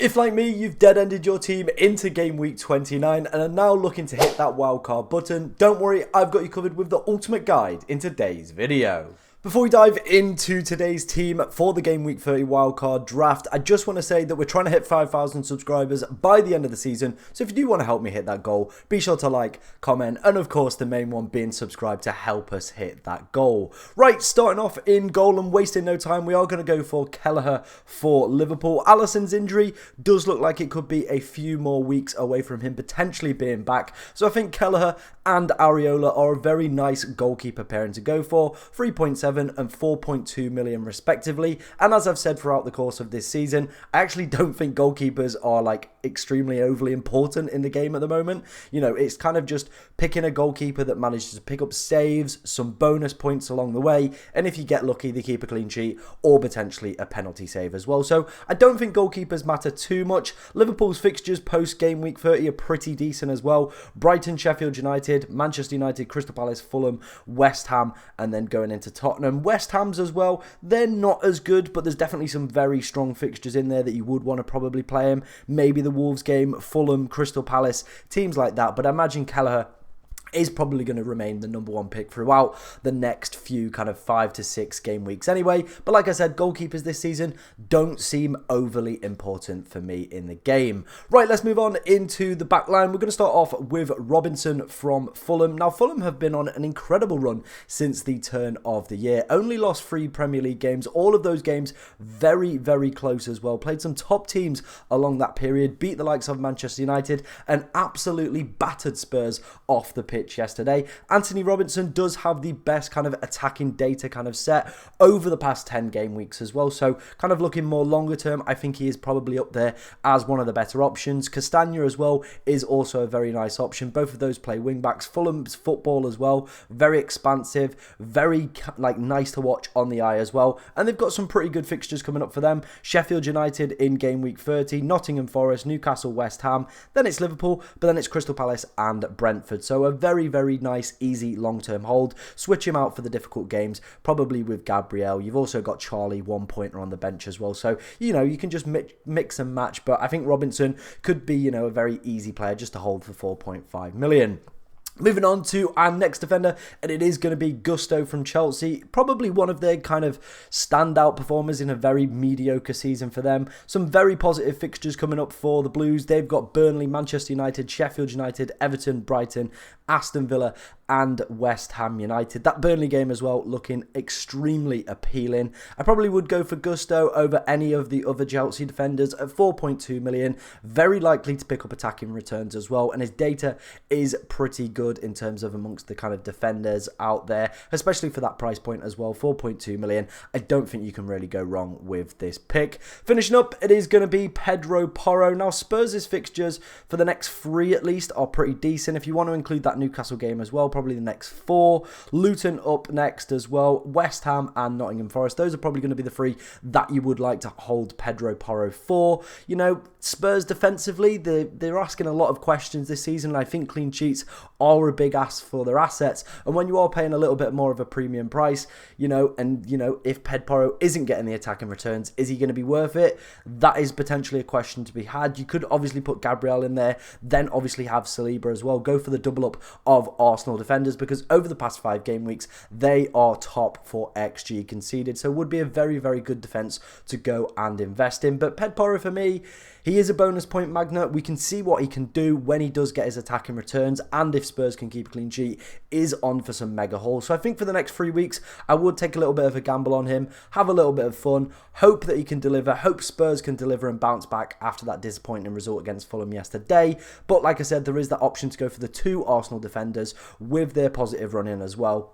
If, like me, you've dead-ended your team into game week 29 and are now looking to hit that wildcard button, don't worry, I've got you covered with the ultimate guide in today's video. Before we dive into today's team for the Game Week 30 wildcard draft, I just want to say that we're trying to hit 5,000 subscribers by the end of the season, so if you do want to help me hit that goal, be sure to like, comment, and of course the main one being subscribe to help us hit that goal. Right, starting off in goal and wasting no time, we are going to go for Kelleher for Liverpool. Alisson's injury does look like it could be a few more weeks away from him potentially being back, so I think Kelleher and Areola are a very nice goalkeeper pairing to go for, 3.7 and 4.2 million respectively. And as I've said throughout the course of this season, I actually don't think goalkeepers are like extremely overly important in the game at the moment. You know, it's kind of just picking a goalkeeper that manages to pick up saves, some bonus points along the way, and if you get lucky, they keep a clean sheet or potentially a penalty save as well. So I don't think goalkeepers matter too much. Liverpool's fixtures post game week 30 are pretty decent as well. Brighton, Sheffield United, Manchester United, Crystal Palace, Fulham, West Ham, and then going into Tottenham. West Ham's as well, they're not as good, but there's definitely some very strong fixtures in there that you would want to probably play them. Maybe the Wolves game, Fulham, Crystal Palace, teams like that. But I imagine Kelleher is probably going to remain the #1 pick throughout the next few kind of 5 to 6 game weeks anyway. But like I said, goalkeepers this season don't seem overly important for me in the game. Right, let's move on into the back line. We're going to start off with Robinson from Fulham. Now, Fulham have been on an incredible run since the turn of the year. Only lost 3 Premier League games. All of those games very, very close as well. Played some top teams along that period. Beat the likes of Manchester United and absolutely battered Spurs off the pitch yesterday. Anthony Robinson does have the best kind of attacking data kind of set over the past 10 game weeks as well, so kind of looking more longer term, I think he is probably up there as one of the better options. Castagna as well is also a very nice option. Both of those play wing backs. Fulham's football as well, very expansive, very like nice to watch on the eye as well, and they've got some pretty good fixtures coming up for them. Sheffield United in game week 30, Nottingham Forest, Newcastle, West Ham, then it's Liverpool, but then it's Crystal Palace and Brentford. So a very nice, easy, long-term hold. Switch him out for the difficult games, probably with Gabriel. You've also got Charlie, 1-pointer on the bench as well. So, you know, you can just mix and match. But I think Robinson could be, you know, a very easy player just to hold for 4.5 million. Moving on to our next defender, and it is going to be Gusto from Chelsea. Probably one of their kind of standout performers in a very mediocre season for them. Some very positive fixtures coming up for the Blues. They've got Burnley, Manchester United, Sheffield United, Everton, Brighton, Aston Villa, and West Ham United. That Burnley game as well looking extremely appealing. I probably would go for Gusto over any of the other Chelsea defenders at 4.2 million. Very likely to pick up attacking returns as well, and his data is pretty good in terms of amongst the kind of defenders out there, especially for that price point as well, 4.2 million. I don't think you can really go wrong with this pick. Finishing up, it is going to be Pedro Porro. Now, Spurs' fixtures for the next 3 at least are pretty decent. If you want to include that Newcastle game as well, probably the next 4. Luton up next as well, West Ham and Nottingham Forest. Those are probably going to be the 3 that you would like to hold Pedro Porro for. You know, Spurs defensively, they're asking a lot of questions this season, and I think clean sheets are a big ask for their assets. And when you are paying a little bit more of a premium price, you know, and you know, if Pedro Porro isn't getting the attacking returns, is he going to be worth it? That is potentially a question to be had. You could obviously put Gabriel in there, then obviously have Saliba as well. Go for the double up of Arsenal defenders, because over the past 5 game weeks, they are top for XG conceded. So it would be a very good defense to go and invest in. But Pedro Porro for me, he is a bonus point magnet. We can see what he can do when he does get his attacking returns, and if Spurs can keep a clean sheet, is on for some mega hauls. So I think for the next 3 weeks, I would take a little bit of a gamble on him, have a little bit of fun, hope that he can deliver, hope Spurs can deliver and bounce back after that disappointing result against Fulham yesterday. But like I said, there is that option to go for the 2 Arsenal defenders with their positive run in as well.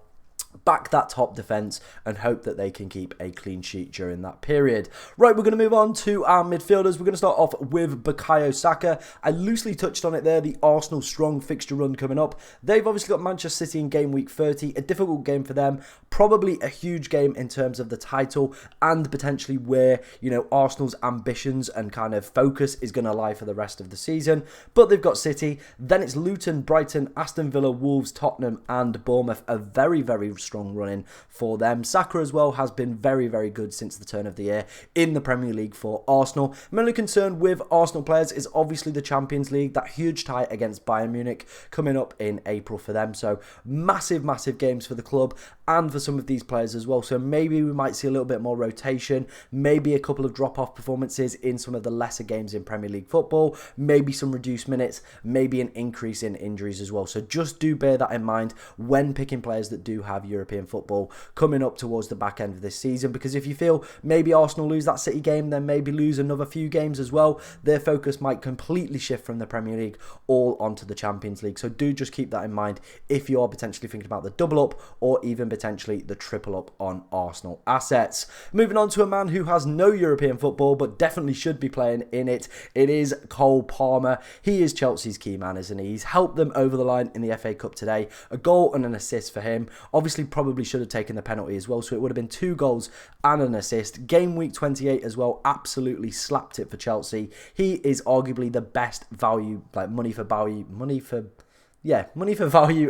Back that top defence and hope that they can keep a clean sheet during that period. Right, we're going to move on to our midfielders. We're going to start off with Bukayo Saka. I loosely touched on it there, the Arsenal strong fixture run coming up. They've obviously got Manchester City in game week 30, a difficult game for them, probably a huge game in terms of the title and potentially where, you know, Arsenal's ambitions and kind of focus is going to lie for the rest of the season. But they've got City, then it's Luton, Brighton, Aston Villa, Wolves, Tottenham and Bournemouth, a very strong running for them. Saka as well has been very, very good since the turn of the year in the Premier League for Arsenal. My only concern with Arsenal players is obviously the Champions League, that huge tie against Bayern Munich coming up in April for them. So massive, massive games for the club and for some of these players as well. So maybe we might see a little bit more rotation, maybe a couple of drop-off performances in some of the lesser games in Premier League football, maybe some reduced minutes, maybe an increase in injuries as well. So just do bear that in mind when picking players that do have European football coming up towards the back end of this season, because if you feel maybe Arsenal lose that City game, then maybe lose another few games as well, their focus might completely shift from the Premier League all onto the Champions League. So do just keep that in mind if you are potentially thinking about the double up or even potentially the triple up on Arsenal assets. Moving on to a man who has no European football but definitely should be playing in it. It is Cole Palmer. He is Chelsea's key man, isn't he? He's helped them over the line in the FA Cup today. A goal and an assist for him. Obviously probably should have taken the penalty as well, so it would have been 2 goals and an assist. Game week 28 as well, absolutely slapped it for Chelsea. He is arguably the best value, like money for value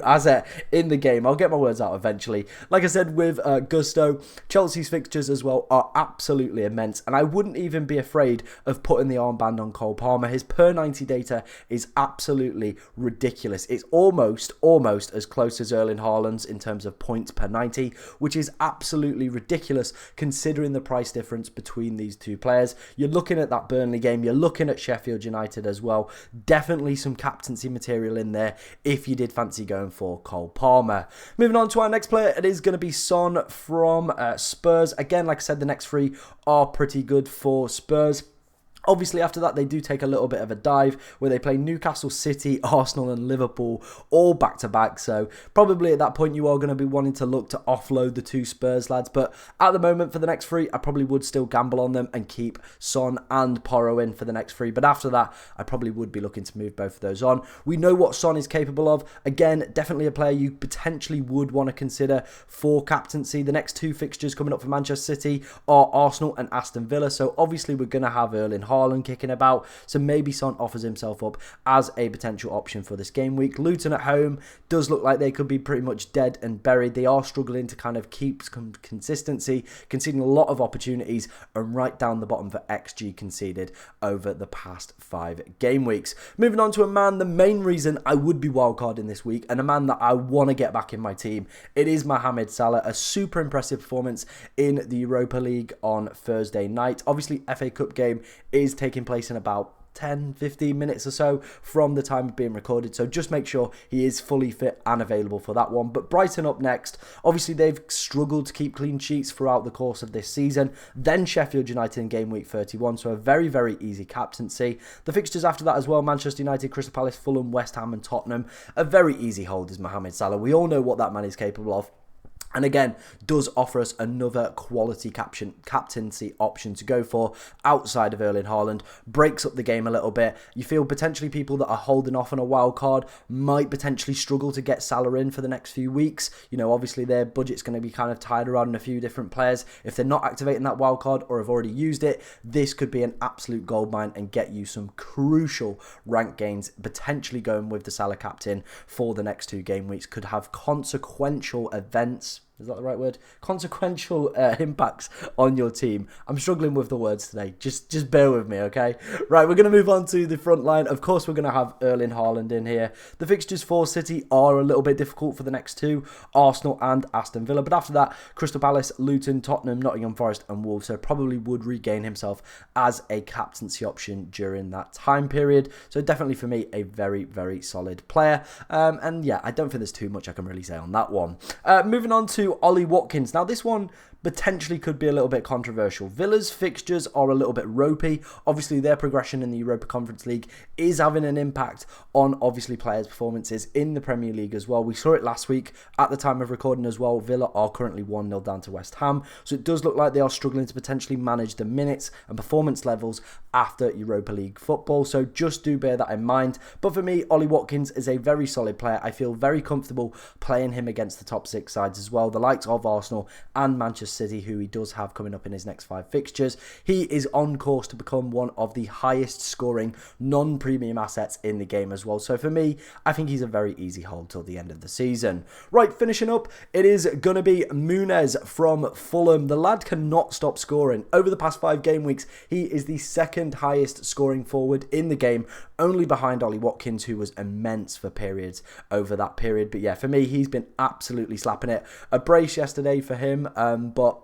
asset in the game. I'll get my words out eventually. Like I said, with Gusto, Chelsea's fixtures as well are absolutely immense, and I wouldn't even be afraid of putting the armband on Cole Palmer. His per 90 data is absolutely ridiculous. It's almost as close as Erling Haaland's in terms of points per 90, which is absolutely ridiculous considering the price difference between these two players. You're looking at that Burnley game, you're looking at Sheffield United as well. Definitely some captaincy material in there if you did fancy going for Cole Palmer. Moving on to our next player, it is going to be Son from Spurs. Again, like I said, the next 3 are pretty good for Spurs. Obviously, after that, they do take a little bit of a dive where they play Newcastle, City, Arsenal and Liverpool all back-to-back. So probably at that point, you are going to be wanting to look to offload the 2 Spurs lads. But at the moment, for the next 3, I probably would still gamble on them and keep Son and Porro in for the next 3. But after that, I probably would be looking to move both of those on. We know what Son is capable of. Again, definitely a player you potentially would want to consider for captaincy. The next 2 fixtures coming up for Manchester City are Arsenal and Aston Villa. So obviously, we're going to have Erling Haaland kicking about, so maybe Son offers himself up as a potential option for this game week. Luton at home does look like they could be pretty much dead and buried. They are struggling to kind of keep some consistency, conceding a lot of opportunities and right down the bottom for XG conceded over the past 5 game weeks. Moving on to a man, the main reason I would be wildcarding this week and a man that I want to get back in my team, it is Mohamed Salah. A super impressive performance in the Europa League on Thursday night. Obviously, FA Cup game is taking place in about 10-15 minutes or so from the time of being recorded, so just make sure he is fully fit and available for that one. But Brighton up next. Obviously they've struggled to keep clean sheets throughout the course of this season. Then Sheffield United in game week 31, so a very, very easy captaincy. The fixtures after that as well: Manchester United, Crystal Palace, Fulham, West Ham and Tottenham. A very easy hold is Mohamed Salah. We all know what that man is capable of. And again, does offer us another quality captaincy option to go for outside of Erling Haaland. Breaks up the game a little bit. You feel potentially people that are holding off on a wild card might potentially struggle to get Salah in for the next few weeks. You know, obviously their budget's going to be kind of tied around a few different players. If they're not activating that wild card or have already used it, this could be an absolute goldmine and get you some crucial rank gains. Potentially going with the Salah captain for the next 2 game weeks could have consequential events. Is that the right word? Consequential impacts on your team. I'm struggling with the words today. Just bear with me, okay? Right, we're going to move on to the front line. Of course, we're going to have Erling Haaland in here. The fixtures for City are a little bit difficult for the next 2, Arsenal and Aston Villa. But after that, Crystal Palace, Luton, Tottenham, Nottingham Forest and Wolves. So probably would regain himself as a captaincy option during that time period. So definitely for me, a very, very solid player. And yeah, I don't think there's too much I can really say on that one. Moving on to Ollie Watkins. Now this one potentially could be a little bit controversial. Villa's fixtures are a little bit ropey. Obviously their progression in the Europa Conference League is having an impact on obviously players' performances in the Premier League as well. We saw it last week at the time of recording as well. Villa are currently 1-0 down to West Ham, so it does look like they are struggling to potentially manage the minutes and performance levels after Europa League football, so just do bear that in mind. But for me, Ollie Watkins is a very solid player. I feel very comfortable playing him against the top 6 sides as well, the likes of Arsenal and Manchester City, who he does have coming up in his next 5 fixtures. He is on course to become one of the highest scoring non-premium assets in the game as well. So for me, I think he's a very easy hold till the end of the season. Right, finishing up, it is going to be Muniz from Fulham. The lad cannot stop scoring. Over the past 5 game weeks, he is the second highest scoring forward in the game, only behind Ollie Watkins, who was immense for periods over that period. But yeah, for me, he's been absolutely slapping it. A brace yesterday for him, but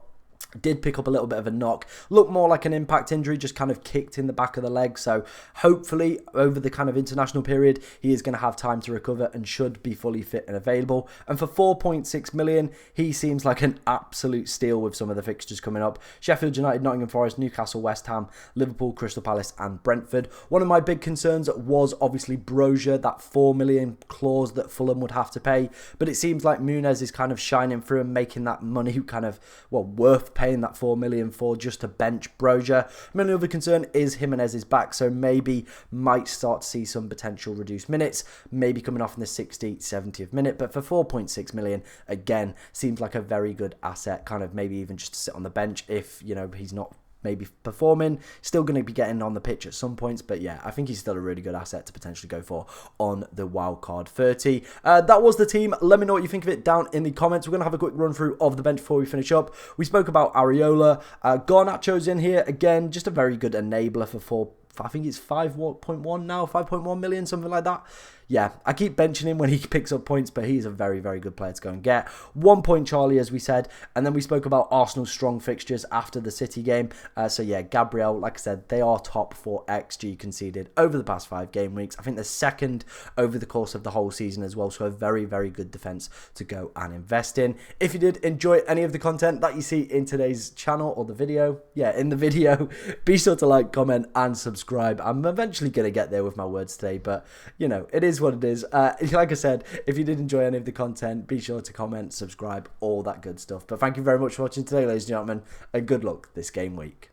did pick up a little bit of a knock. Looked more like an impact injury, just kind of kicked in the back of the leg. So hopefully over the kind of international period, he is going to have time to recover and should be fully fit and available. And for 4.6 million, he seems like an absolute steal with some of the fixtures coming up. Sheffield United, Nottingham Forest, Newcastle, West Ham, Liverpool, Crystal Palace and Brentford. One of my big concerns was obviously Brozier, that 4 million clause that Fulham would have to pay. But it seems like Muniz is kind of shining through and making that money kind of, well, worth paying that 4 million for just to bench Brozier. My only other concern is Jimenez is back, so maybe might start to see some potential reduced minutes, maybe coming off in the 60th, 70th minute. But for 4.6 million, again, seems like a very good asset, kind of maybe even just to sit on the bench if, you know, he's not maybe performing, still going to be getting on the pitch at some points, but yeah, I think he's still a really good asset to potentially go for on the Wildcard 30. That was the team. Let me know what you think of it down in the comments. We're going to have a quick run through of the bench before we finish up. We spoke about Areola. Garnacho's in here again, just a very good enabler for I think it's 5.1 now, 5.1 million, something like that. Yeah, I keep benching him when he picks up points, but he's a very, very good player to go and get. 1 point Charlie, as we said, and then we spoke about Arsenal's strong fixtures after the City game. So yeah, Gabriel, like I said, they are top for XG conceded over the past 5 game weeks. I think they're second over the course of the whole season as well, so a very, very good defence to go and invest in. If you did enjoy any of the content that you see in today's channel or the video, yeah, in the video, be sure to like, comment and subscribe. I'm eventually going to get there with my words today, but you know, it is what it is. Like I said, if you did enjoy any of the content, be sure to comment, subscribe, all that good stuff. But thank you very much for watching today, ladies and gentlemen, and good luck this game week.